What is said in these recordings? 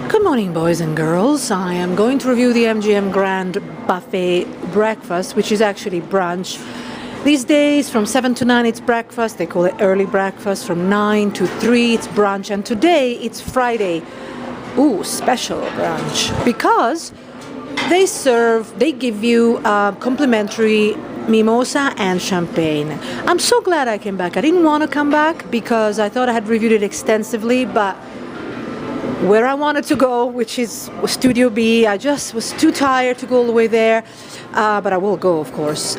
Good morning, boys and girls. I am going to review the MGM Grand Buffet Breakfast, which is actually brunch. These days, from 7 to 9, it's breakfast. They call it early breakfast. From 9 to 3, it's brunch. And today, it's Friday. Ooh, special brunch. Because they give you complimentary mimosa and champagne. I'm so glad I came back. I didn't want to come back because I thought I had reviewed it extensively, but where I wanted to go, which is Studio B, I just was too tired to go all the way there, but I will go, of course.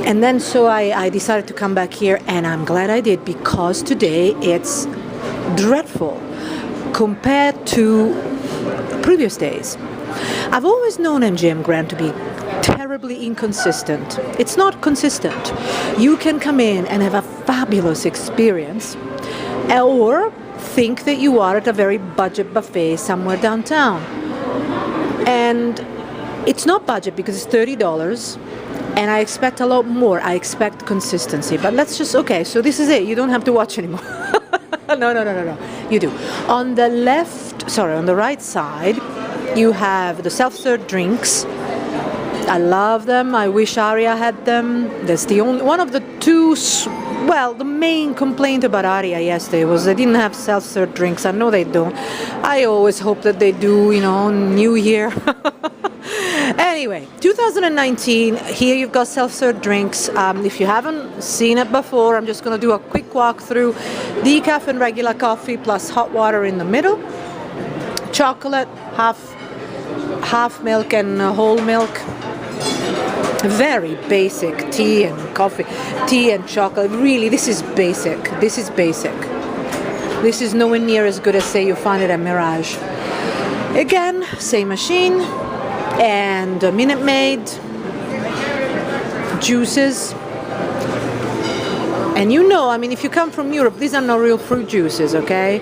And then so I decided to come back here, and I'm glad I did, because today it's dreadful compared to previous days. I've always known MGM Grand to be terribly inconsistent. It's not consistent. You can come in and have a fabulous experience, or think that you are at a very budget buffet somewhere downtown. And it's not budget because it's $30, and I expect a lot more. I expect consistency. But let's just, okay, so this is it. You don't have to watch anymore. No. You do. On the on the right side, you have the self-serve drinks. I love them. I wish Aria had them. That's the only one of the two. Well, the main complaint about Aria yesterday was they didn't have self-serve drinks. I know they don't. I always hope that they do, New Year. Anyway, 2019, here you've got self-serve drinks. If you haven't seen it before, I'm just going to do a quick walk through. Decaf and regular coffee plus hot water in the middle. Chocolate, half milk and whole milk. Very basic tea and coffee, tea and chocolate. Really, this is basic. This is nowhere near as good as, say, you find it at Mirage. Again, same machine, and Minute Maid, juices. And if you come from Europe, these are not real fruit juices, okay?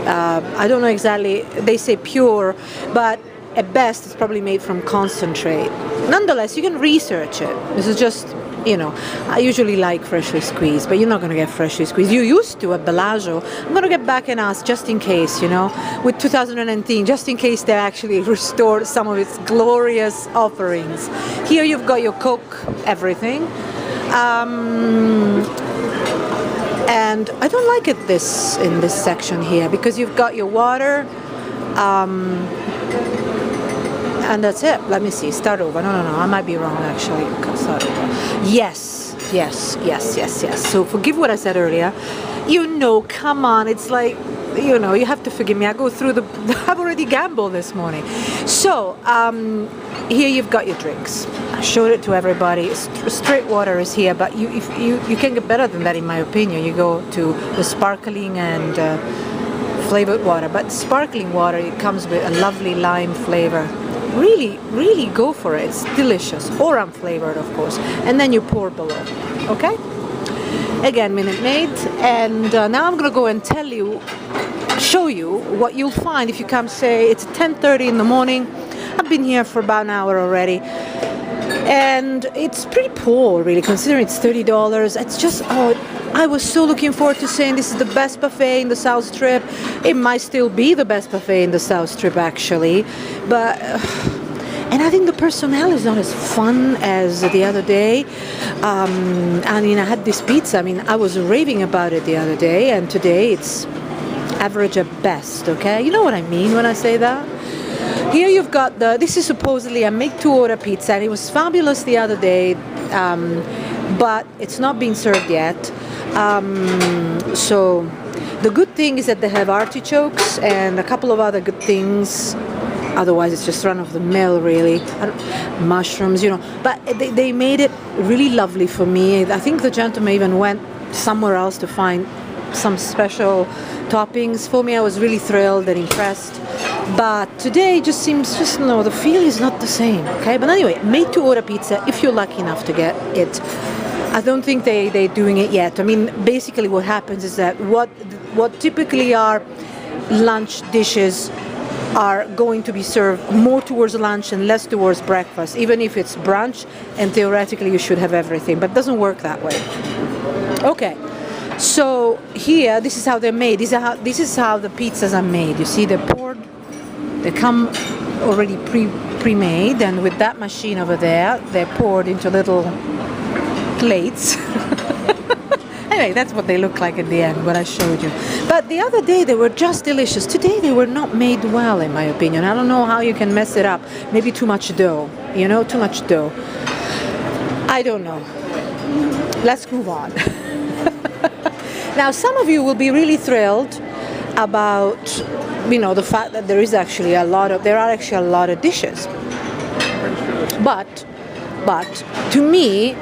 I don't know exactly, they say pure, but at best it's probably made from concentrate. Nonetheless, you can research it. This is just, I usually like freshly squeezed, but you're not going to get freshly squeezed. You used to at Bellagio. I'm going to get back and ask just in case, with 2019, just in case they actually restored some of its glorious offerings. Here you've got your Coke, everything. And I don't like it in this section here, because you've got your water, and that's it. Let me see. Start over. No. I might be wrong, actually. Start over. Yes. So forgive what I said earlier. Come on. It's like, you have to forgive me. I go through I've already gambled this morning. So, here you've got your drinks. I showed it to everybody. Straight water is here, but you can get better than that, in my opinion. You go to the sparkling and flavored water. But sparkling water, it comes with a lovely lime flavor. Really go for it. It's delicious. Or unflavored, of course. And then you pour below. Okay? Again, Minute Maid. And now I'm going to go and show you what you'll find if you come, say, it's 10:30 in the morning. I've been here for about an hour already. And it's pretty poor, really, considering it's $30. It's just, I was so looking forward to saying this is the best buffet in the South Strip. It might still be the best buffet in the South Strip, actually. But, and I think the personnel is not as fun as the other day. I had this pizza. I was raving about it the other day, and today it's average at best, okay? You know what I mean when I say that? Here you've got this is supposedly a make-to-order pizza, and it was fabulous the other day, but it's not being served yet. So the good thing is that they have artichokes and a couple of other good things. Otherwise, it's just run-of-the-mill, really. Mushrooms, But they made it really lovely for me. I think the gentleman even went somewhere else to find some special toppings for me. I was really thrilled and impressed. But today just seems, the feel is not the same, okay? But anyway, made-to-order pizza, if you're lucky enough to get it. I don't think they're doing it yet. Basically what happens is that what typically are lunch dishes are going to be served more towards lunch and less towards breakfast, even if it's brunch, and theoretically you should have everything, but it doesn't work that way. Okay, So here, this is how they're made. This is how the pizzas are made. You see, they're poured They come already pre-made, and with that machine over there, they're poured into little plates. Anyway, that's what they look like at the end, what I showed you. But the other day, they were just delicious. Today, they were not made well, in my opinion. I don't know how you can mess it up. Maybe too much dough, too much dough. I don't know. Let's move on. Now, some of you will be really thrilled about, the fact that there are actually a lot of dishes. But to me,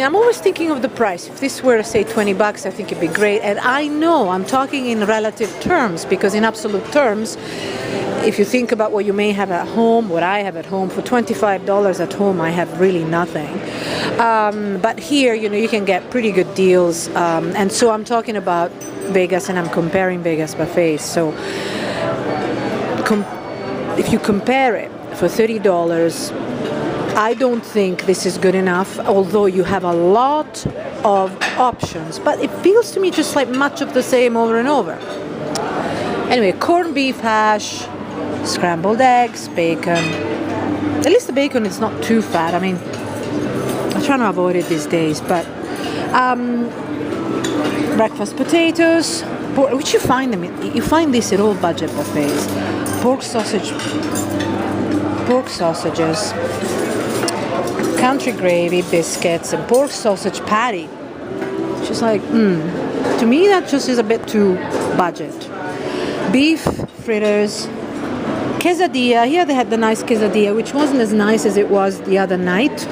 I'm always thinking of the price. If this were, say, $20, I think it'd be great. And I know I'm talking in relative terms, because in absolute terms, if you think about what you may have at home, what I have at home, for $25 at home, I have really nothing. But here, you can get pretty good deals. And so I'm talking about Vegas, and I'm comparing Vegas buffets. So if you compare it for $30, I don't think this is good enough, although you have a lot of options. But it feels to me just like much of the same over and over. Anyway, corned beef hash, scrambled eggs, bacon. At least the bacon is not too fat. I mean, I'm trying to avoid it these days, but breakfast potatoes, which you find this at all budget buffets. Pork sausages, country gravy, biscuits, and pork sausage patty. She's like, to me that just is a bit too budget. Beef fritters, quesadilla. Here they had the nice quesadilla, which wasn't as nice as it was the other night.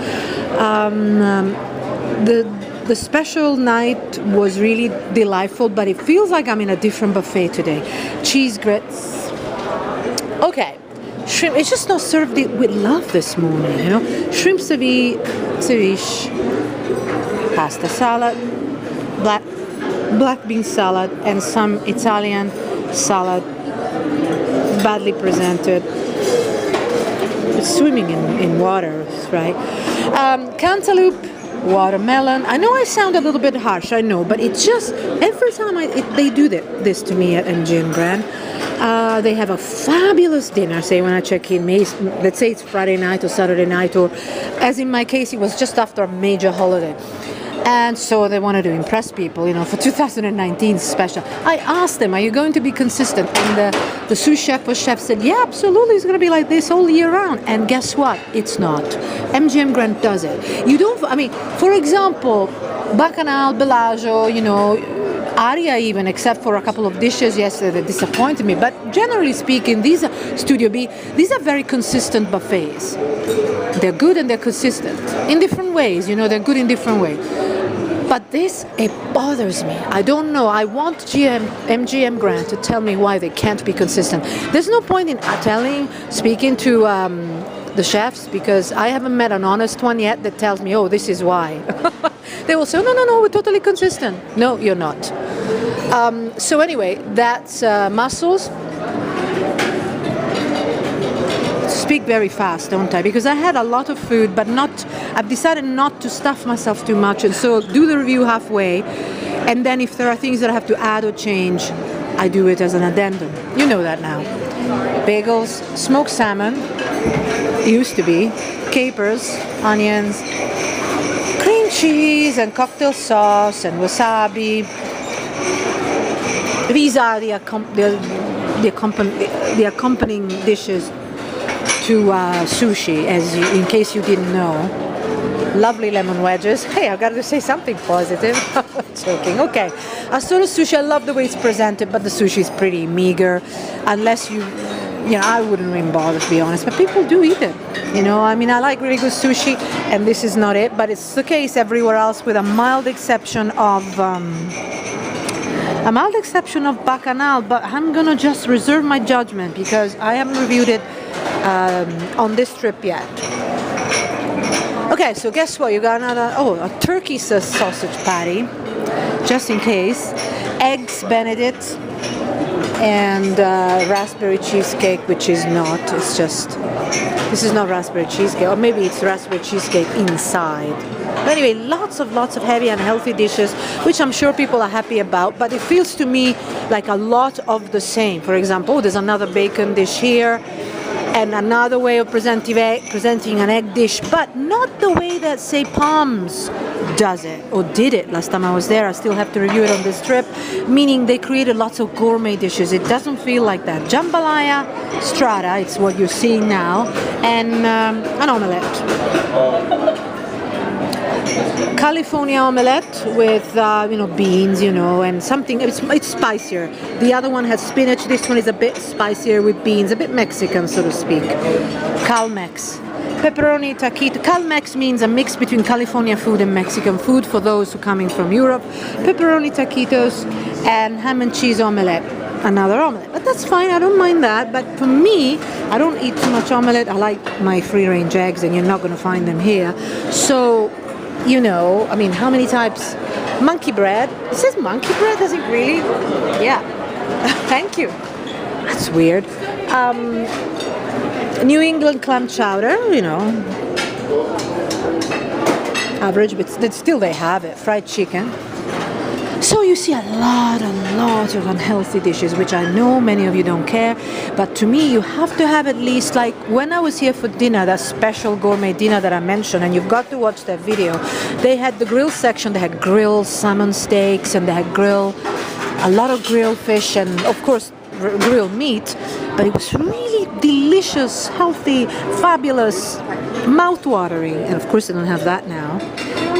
The special night was really delightful, but it feels like I'm in a different buffet today. Cheese grits. Okay. Shrimp, it's just not served with love this morning, Shrimp ceviche, pasta salad, black bean salad, and some Italian salad, badly presented. It's swimming in water, right? Cantaloupe, watermelon. I know I sound a little bit harsh, I know, but it's just, every time they do this to me at MGM Grand. They have a fabulous dinner, say, when I check in. Let's say it's Friday night or Saturday night, or as in my case, it was just after a major holiday. And so they wanted to impress people, for 2019 special. I asked them, are you going to be consistent? And the sous chef or chef said, yeah, absolutely, it's going to be like this all year round. And guess what? It's not. MGM Grand does it. For example, Bacchanal, Bellagio, Aria even, except for a couple of dishes yesterday that disappointed me. But generally speaking, these are Studio B. These are very consistent buffets. They're good and they're consistent in different ways. They're good in different ways. But this, it bothers me. I don't know. I want MGM Grand to tell me why they can't be consistent. There's no point in speaking to the chefs, because I haven't met an honest one yet that tells me, oh, this is why. They will say, no, we're totally consistent. No, you're not. So anyway, that's mussels. Speak very fast, don't I? Because I had a lot of food, but I've decided not to stuff myself too much, and so do the review halfway, and then if there are things that I have to add or change, I do it as an addendum. You know that now. Bagels, smoked salmon, used to be, capers, onions, cream cheese and cocktail sauce and wasabi. These are the accompanying dishes to sushi, in case you didn't know. Lovely lemon wedges. Hey, I've got to say something positive. Joking. Okay. Asura sushi, I love the way it's presented, but the sushi is pretty meager. Unless I wouldn't even bother, to be honest. But people do eat it. I like really good sushi, and this is not it. But it's the case everywhere else, with a mild exception of Bacchanal. But I'm gonna just reserve my judgment, because I haven't reviewed it on this trip yet. Okay, so guess what? You got a turkey sausage patty, just in case. Eggs Benedict, and raspberry cheesecake, which is not. It's just, this is not raspberry cheesecake, or maybe it's raspberry cheesecake inside. But anyway, lots of heavy and healthy dishes, which I'm sure people are happy about, but it feels to me like a lot of the same. For example, there's another bacon dish here, and another way of presenting an egg dish, but not the way that, say, Palms does it, or did it last time I was there. I still have to review it on this trip, meaning they created lots of gourmet dishes. It doesn't feel like that. Jambalaya strata, it's what you're seeing now, and an omelette. California omelette with beans, and something. It's spicier. The other one has spinach. This one is a bit spicier with beans, a bit Mexican, so to speak. Cal-Mex. Pepperoni taquito. Cal-Mex means a mix between California food and Mexican food for those who are coming from Europe. Pepperoni taquitos and ham and cheese omelette. Another omelette, but that's fine. I don't mind that. But for me, I don't eat too much omelette. I like my free-range eggs, and you're not going to find them here. So, how many types? Monkey bread. It says monkey bread, does it really? Yeah. Thank you. That's weird. New England clam chowder, average, but still they have it. Fried chicken. So you see a lot of unhealthy dishes, which I know many of you don't care, but to me you have to have at least, like when I was here for dinner, that special gourmet dinner that I mentioned, and you've got to watch that video. They had the grill section, they had grilled salmon steaks, and they had a lot of grilled fish, and of course grilled meat, but it was really delicious, healthy, fabulous, mouth-watering, and of course they don't have that now.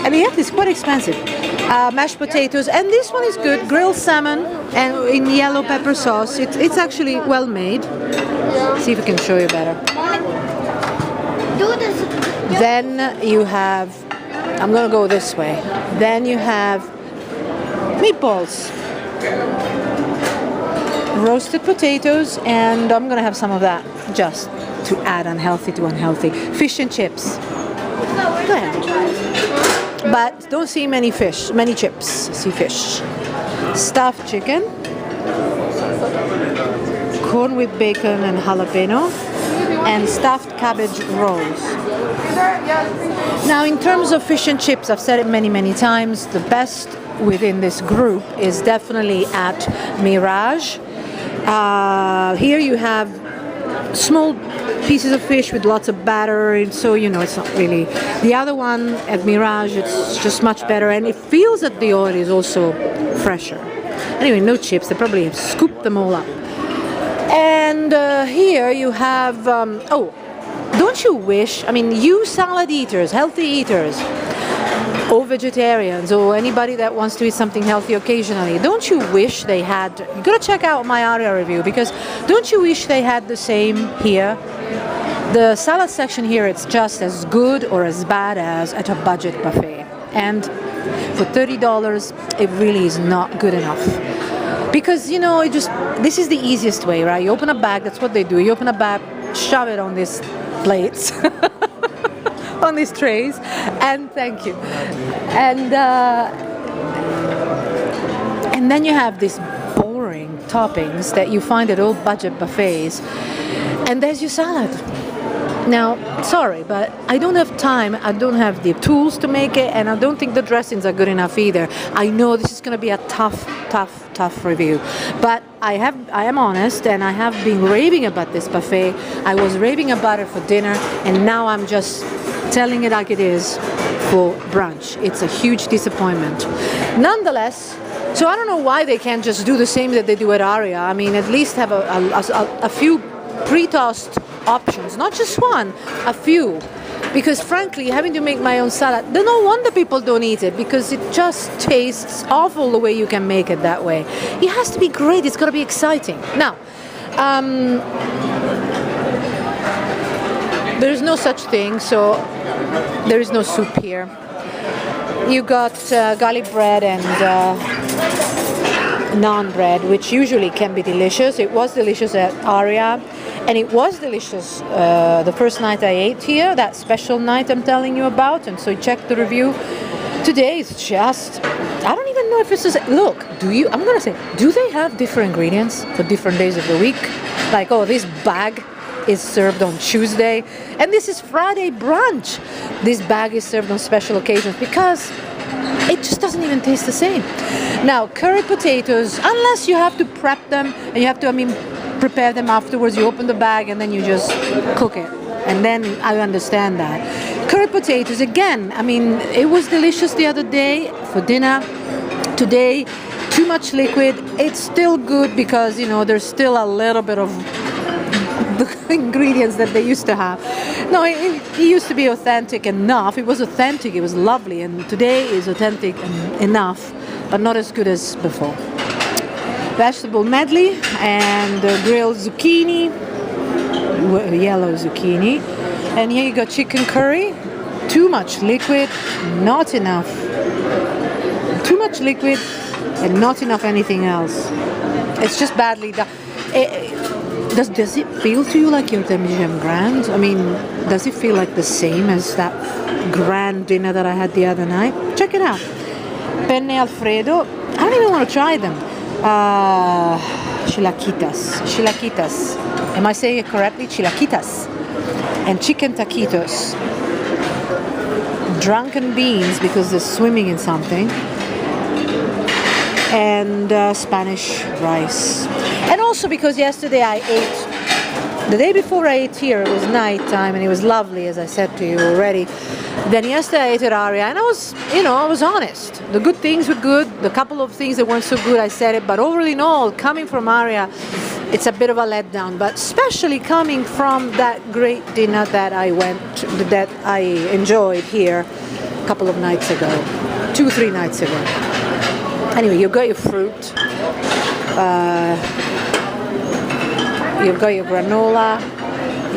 And yet it's quite expensive. Mashed potatoes, and this one is good. Grilled salmon and in yellow pepper sauce. It's actually well made. See if I can show you better. Then you have, I'm gonna go this way. Then you have meatballs, roasted potatoes, and I'm gonna have some of that just to add unhealthy to unhealthy. Fish and chips. Go ahead. But don't see many chips. See fish. Stuffed chicken, corn with bacon and jalapeno, and stuffed cabbage rolls. Now, in terms of fish and chips, I've said it many times, the best within this group is definitely at Mirage. Here you have small pieces of fish with lots of batter, so it's not really. The other one at Mirage, it's just much better, and it feels that the oil is also fresher. Anyway, no chips, they probably have scooped them all up. And here you have, don't you wish, you salad eaters, healthy eaters, or vegetarians, or anybody that wants to eat something healthy occasionally, don't you wish they had, you gotta check out my Aria review, because don't you wish they had the same here? The salad section here, it's just as good or as bad as at a budget buffet. And for $30, it really is not good enough. Because, this is the easiest way, right? You open a bag, that's what they do. You open a bag, shove it on these plates, on these trays, and thank you. And then you have these boring toppings that you find at all budget buffets, and there's your salad. Now, sorry, but I don't have time, I don't have the tools to make it, and I don't think the dressings are good enough either. I know this is going to be a tough review, but I am honest, and I have been raving about this buffet. I was raving about it for dinner, and now I'm just telling it like it is for brunch. It's a huge disappointment. Nonetheless, so I don't know why they can't just do the same that they do at Aria. At least have a few pre-tossed options, not just one, a few. Because frankly, having to make my own salad, no wonder people don't eat it, because it just tastes awful the way you can make it that way. It has to be great, it's got to be exciting. Now, there's no such thing, so there is no soup here. You got garlic bread and naan bread, which usually can be delicious. It was delicious at Aria, and it was delicious the first night I ate here, that special night I'm telling you about, and so check the review. Today is just, I don't even know if it's the same. Look, I'm gonna say, do they have different ingredients for different days of the week? Like, oh, this bag is served on Tuesday, and this is Friday brunch. This bag is served on special occasions, because it just doesn't even taste the same. Now, curry potatoes, unless you have to prep them and you have to, prepare them afterwards, you open the bag and then you just cook it. And then I understand that. Curry potatoes, again, it was delicious the other day for dinner. Today, too much liquid. It's still good because, there's still a little bit of the ingredients that they used to have. No, it used to be authentic enough. It was authentic, it was lovely, and today is authentic enough, but not as good as before. Vegetable medley and grilled zucchini, yellow zucchini, and here you got chicken curry. Too much liquid, not enough. Too much liquid and not enough anything else. It's just badly done. Does it feel to you like you're at the MGM Grand? Does it feel like the same as that grand dinner that I had the other night? Check it out. Penne Alfredo. I don't even want to try them. Chilaquitas. Am I saying it correctly? Chilaquitas. And chicken taquitos. Drunken beans because they're swimming in something. And Spanish rice. And also because yesterday I ate, the day before I ate here, it was nighttime and it was lovely, as I said to you already. Then yesterday I ate at Aria and I was honest. The good things were good, the couple of things that weren't so good, I said it, but overall in all, coming from Aria, it's a bit of a letdown, but especially coming from that great dinner that I enjoyed here a couple of nights ago, 2-3 nights ago. Anyway, you've got your fruit, you've got your granola,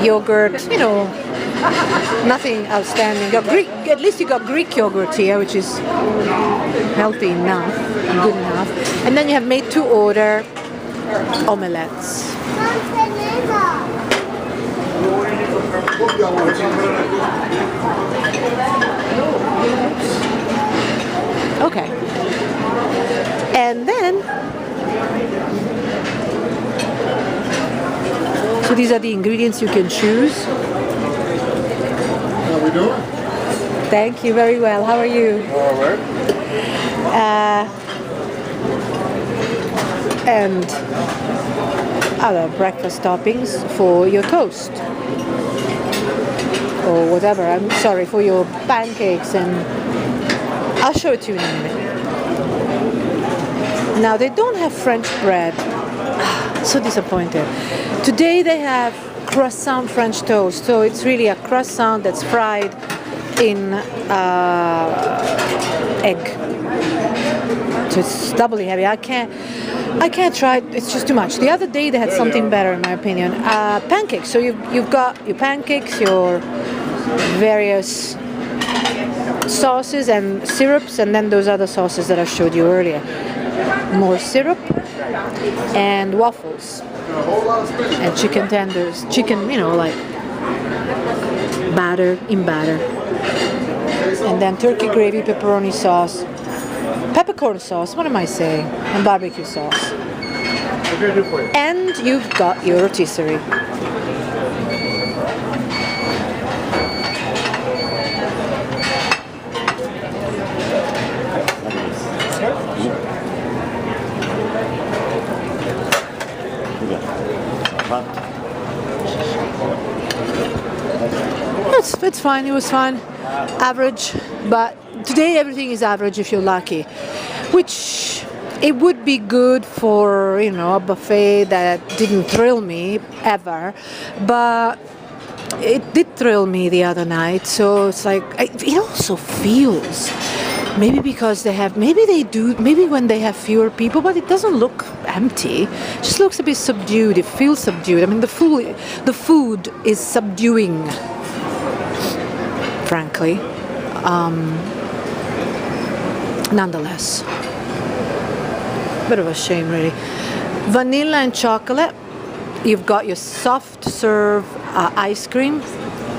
yogurt, nothing outstanding. At least you got Greek yogurt here, which is healthy enough, good enough. And then you have made to order omelettes. Okay. And then, so these are the ingredients you can choose. How we doing? Thank you, very well. How are you? All right. And other breakfast toppings for your toast. Or whatever, I'm sorry, for your pancakes, and I'll show it to you in a minute. Now, they don't have French bread. So disappointed. Today they have croissant French toast. So it's really a croissant that's fried in egg. So it's doubly heavy. I can't try it. It's just too much. The other day they had something better, in my opinion. Pancakes. So you've got your pancakes, your various sauces and syrups, and then those other sauces that I showed you earlier. More syrup and waffles and chicken tenders, like batter. And then turkey gravy, pepperoni sauce, peppercorn sauce, what am I saying? And barbecue sauce. And you've got your rotisserie. It's fine, it was fine. Average, but today everything is average if you're lucky. Which, it would be good for, a buffet that didn't thrill me ever, but it did thrill me the other night. So it's like, it also feels, maybe because maybe when they have fewer people, but it doesn't look empty. It just looks a bit subdued. It feels subdued. I mean, the food is subduing, frankly. Nonetheless, bit of a shame, really. Vanilla and chocolate. You've got your soft serve ice cream.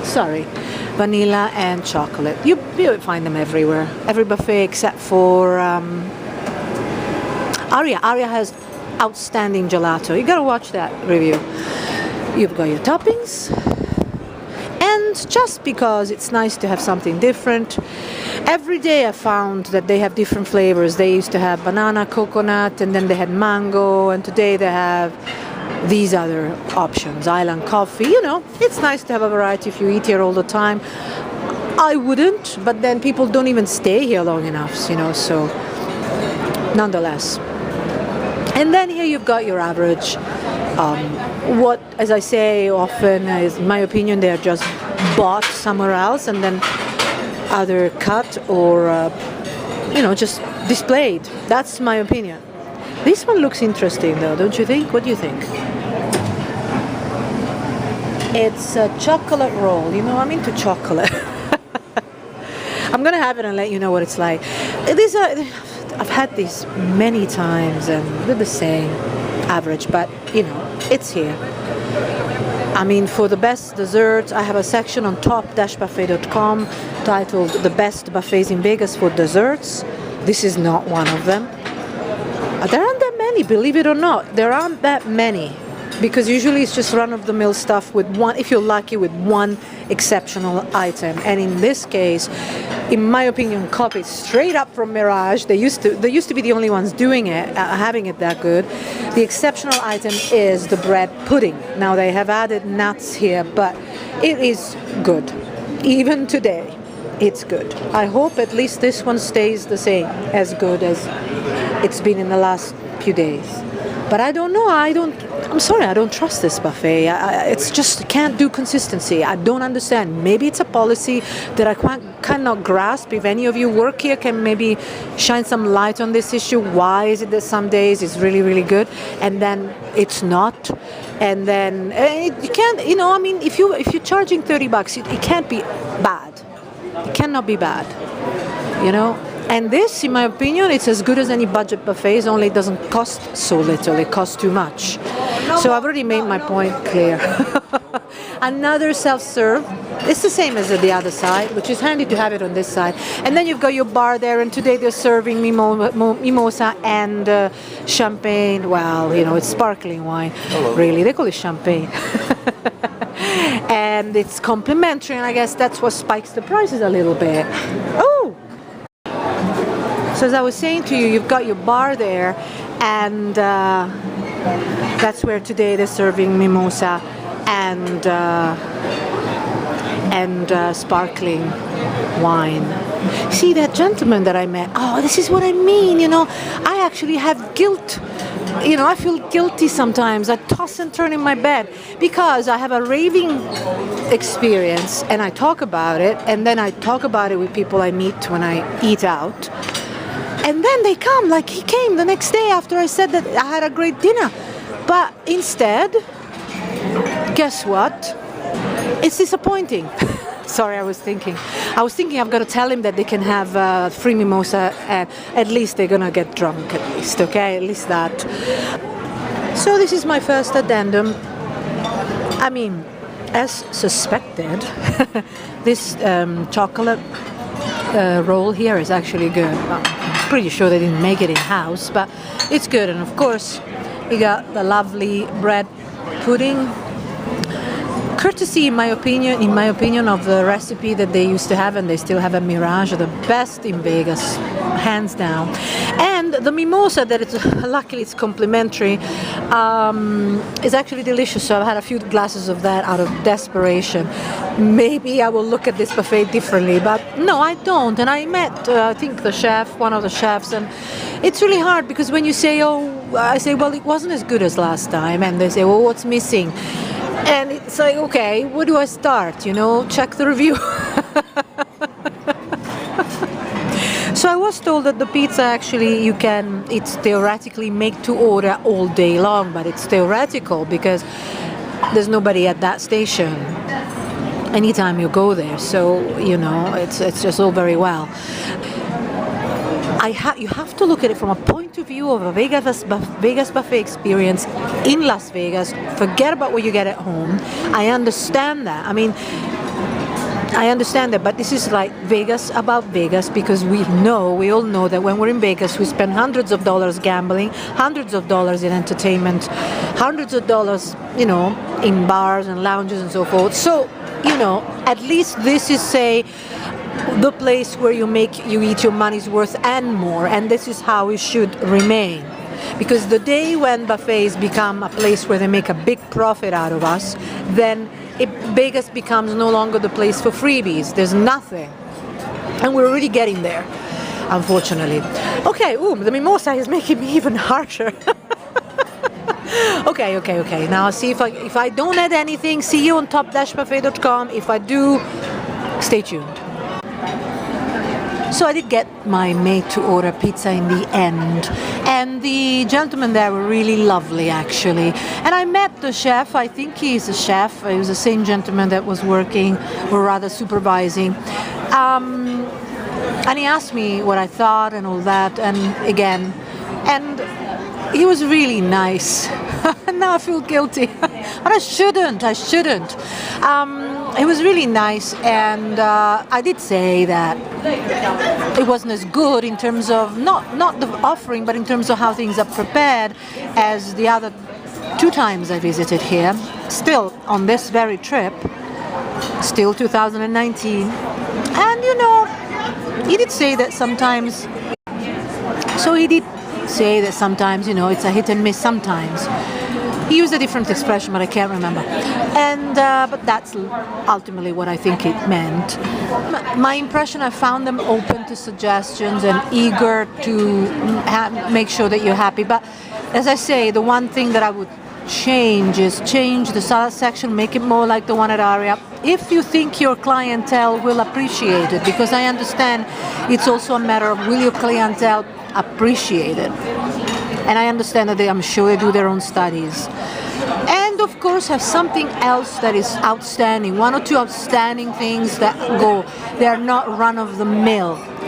Sorry, vanilla and chocolate. You find them everywhere. Every buffet except for Aria has outstanding gelato. You gotta watch that review. You've got your toppings, and just because it's nice to have something different, every day I found that they have different flavors. They used to have banana, coconut, and then they had mango, and today they have these other options, island coffee. You know, it's nice to have a variety if you eat here all the time. I wouldn't, but then people don't even stay here long enough, you know, so nonetheless. And then here you've got your average. What, as I say often, is, in my opinion, they're just bought somewhere else and then either cut or, you know, just displayed. That's my opinion. This one looks interesting, though, don't you think? What do you think? It's a chocolate roll. You know, I'm into chocolate. I'm gonna have it and let you know what it's like. These are, I've had these many times and they're the same, average, but you know, it's here. I mean, for the best desserts, I have a section on top-buffet.com titled The Best Buffets in Vegas for Desserts. This is not one of them. There aren't that many, believe it or not. There aren't that many, because usually it's just run-of-the-mill stuff with one, if you're lucky, with one exceptional item. And in this case, in my opinion, copied straight up from Mirage. They used to be the only ones doing it, having it that good. The exceptional item is the bread pudding. Now they have added nuts here, but it is good. Even today, it's good. I hope at least this one stays the same, as good as it's been in the last few days. But I don't know. I'm sorry, I don't trust this buffet. It's just can't do consistency. I don't understand. Maybe it's a policy that I cannot grasp. If any of you work here, can maybe shine some light on this issue. Why is it that some days it's really, really good and then it's not? And then you can't. You know, I mean, if you're charging $30, it can't be bad. It cannot be bad. You know. And this, in my opinion, it's as good as any budget buffets, only it doesn't cost so little, it costs too much. So I've already made my point clear. Another self-serve, it's the same as the other side, which is handy to have it on this side. And then you've got your bar there, and today they're serving mimosa and champagne. Well, you know, it's sparkling wine, really. They call it champagne. And it's complimentary, and I guess that's what spikes the prices a little bit. Oh! So as I was saying to you, you've got your bar there, and that's where today they're serving mimosa and sparkling wine. See that gentleman that I met? Oh, this is what I mean, you know. I actually have guilt. You know, I feel guilty sometimes. I toss and turn in my bed because I have a raving experience and I talk about it, and then I talk about it with people I meet when I eat out. And then they come, like he came the next day after I said that I had a great dinner. But instead, guess what? It's disappointing. Sorry, I was thinking I've got to tell him that they can have free mimosa, and at least they're going to get drunk at least, okay? At least that. So this is my first addendum. I mean, as suspected, this chocolate roll here is actually good. I'm pretty sure they didn't make it in-house, but it's good. And of course, we got the lovely bread pudding. Courtesy, in my opinion, of the recipe that they used to have, and they still have at Mirage, the best in Vegas, hands down. And the mimosa, that it's luckily it's complimentary, is actually delicious. So I've had a few glasses of that out of desperation. Maybe I will look at this buffet differently, but no, I don't. And I met, I think, the chef, one of the chefs, and it's really hard because when you say, I say, well, it wasn't as good as last time, and they say, well, what's missing? And it's like, okay, where do I start? You know, check the review. So I was told that the pizza actually it's theoretically make to order all day long, but it's theoretical because there's nobody at that station anytime you go there. So, you know, it's just all very well. You have to look at it from a point of view of a Vegas buffet experience in Las Vegas. Forget about what you get at home. I understand that. I mean, I understand that, but this is like Vegas about Vegas, because we all know that when we're in Vegas, we spend hundreds of dollars gambling, hundreds of dollars in entertainment, hundreds of dollars, in bars and lounges and so forth. So, at least this is, say, the place where you eat your money's worth and more, and this is how it should remain. Because the day when buffets become a place where they make a big profit out of us, then Vegas becomes no longer the place for freebies. There's nothing. And we're really getting there, unfortunately. Okay, the mimosa is making me even harsher. Okay. Now see if I don't add anything, see you on top-buffet.com. If I do, stay tuned. So I did get my made-to-order pizza in the end, and the gentlemen there were really lovely, actually. And I met the chef. I think he's a chef. He was the same gentleman that was working, or rather supervising. And he asked me what I thought and all that, and he was really nice. Now I feel guilty. But I shouldn't. It was really nice, and I did say that it wasn't as good in terms of not the offering, but in terms of how things are prepared as the other 2 times I visited here, still on this very trip, still 2019. And he did say that sometimes, it's a hit and miss sometimes. He used a different expression, but I can't remember. And but that's ultimately what I think it meant. My impression, I found them open to suggestions and eager to make sure that you're happy. But as I say, the one thing that I would change the salad section, make it more like the one at Aria, if you think your clientele will appreciate it, because I understand it's also a matter of, will your clientele appreciate it? And I understand that I'm sure they do their own studies. And of course have something else that is outstanding, 1 or 2 outstanding things that they are not run-of-the-mill.